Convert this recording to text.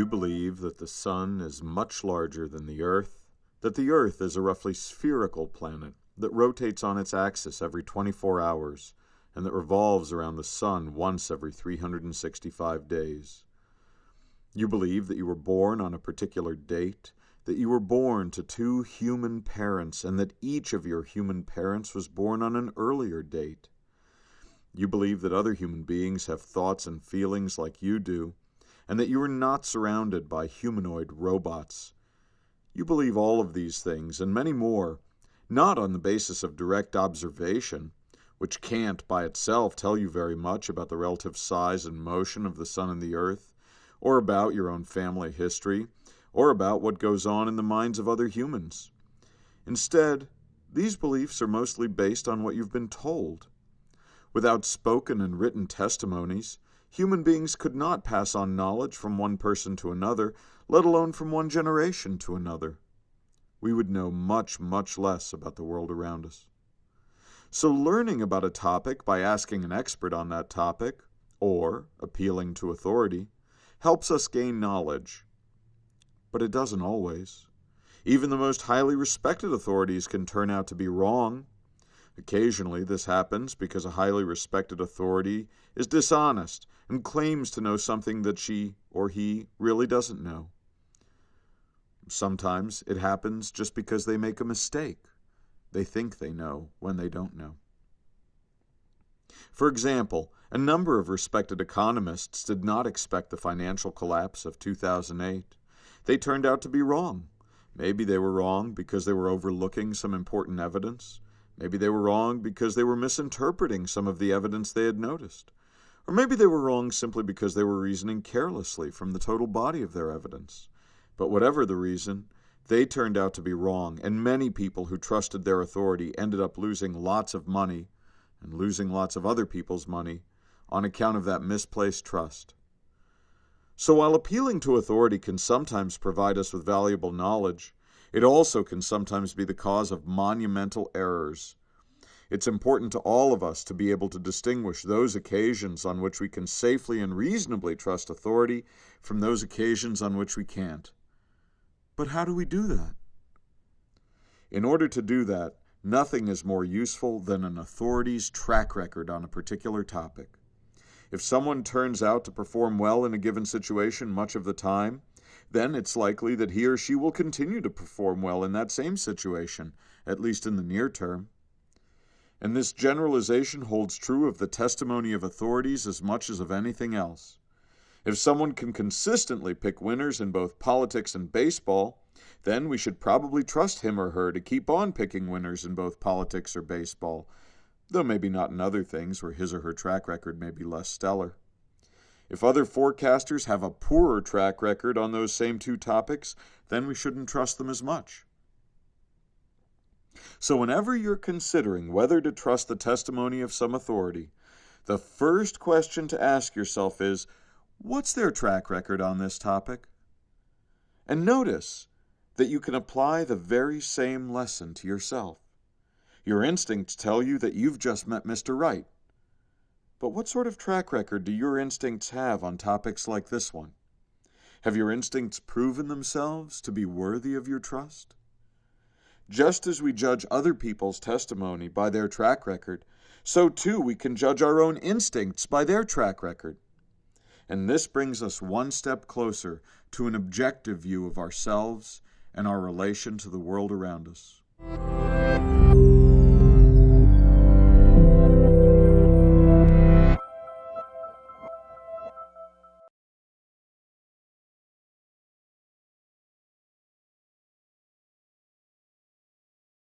You believe that the sun is much larger than the earth, that the earth is a roughly spherical planet that rotates on its axis every 24 hours and that revolves around the sun once every 365 days. You believe that you were born on a particular date, that you were born to 2 human parents, and that each of your human parents was born on an earlier date. You believe that other human beings have thoughts and feelings like you do, and that you are not surrounded by humanoid robots. You believe all of these things, and many more, not on the basis of direct observation, which can't by itself tell you very much about the relative size and motion of the sun and the earth, or about your own family history, or about what goes on in the minds of other humans. Instead, these beliefs are mostly based on what you've been told. Without spoken and written testimonies, human beings could not pass on knowledge from one person to another, let alone from one generation to another. We would know much, much less about the world around us. So learning about a topic by asking an expert on that topic, or appealing to authority, helps us gain knowledge. But it doesn't always. Even the most highly respected authorities can turn out to be wrong. Occasionally, this happens because a highly respected authority is dishonest and claims to know something that she or he really doesn't know. Sometimes it happens just because they make a mistake. They think they know when they don't know. For example, a number of respected economists did not expect the financial collapse of 2008. They turned out to be wrong. Maybe they were wrong because they were overlooking some important evidence. Maybe they were wrong because they were misinterpreting some of the evidence they had noticed. Or maybe they were wrong simply because they were reasoning carelessly from the total body of their evidence. But whatever the reason, they turned out to be wrong, and many people who trusted their authority ended up losing lots of money and losing lots of other people's money on account of that misplaced trust. So while appealing to authority can sometimes provide us with valuable knowledge, it also can sometimes be the cause of monumental errors. It's important to all of us to be able to distinguish those occasions on which we can safely and reasonably trust authority from those occasions on which we can't. But how do we do that? In order to do that, nothing is more useful than an authority's track record on a particular topic. If someone turns out to perform well in a given situation much of the time, then it's likely that he or she will continue to perform well in that same situation, at least in the near term. And this generalization holds true of the testimony of authorities as much as of anything else. If someone can consistently pick winners in both politics and baseball, then we should probably trust him or her to keep on picking winners in both politics or baseball, though maybe not in other things where his or her track record may be less stellar. If other forecasters have a poorer track record on those same 2 topics, then we shouldn't trust them as much. So whenever you're considering whether to trust the testimony of some authority, the first question to ask yourself is, what's their track record on this topic? And notice that you can apply the very same lesson to yourself. Your instincts tell you that you've just met Mr. Right. But what sort of track record do your instincts have on topics like this one? Have your instincts proven themselves to be worthy of your trust? Just as we judge other people's testimony by their track record, so too we can judge our own instincts by their track record. And this brings us one step closer to an objective view of ourselves and our relation to the world around us.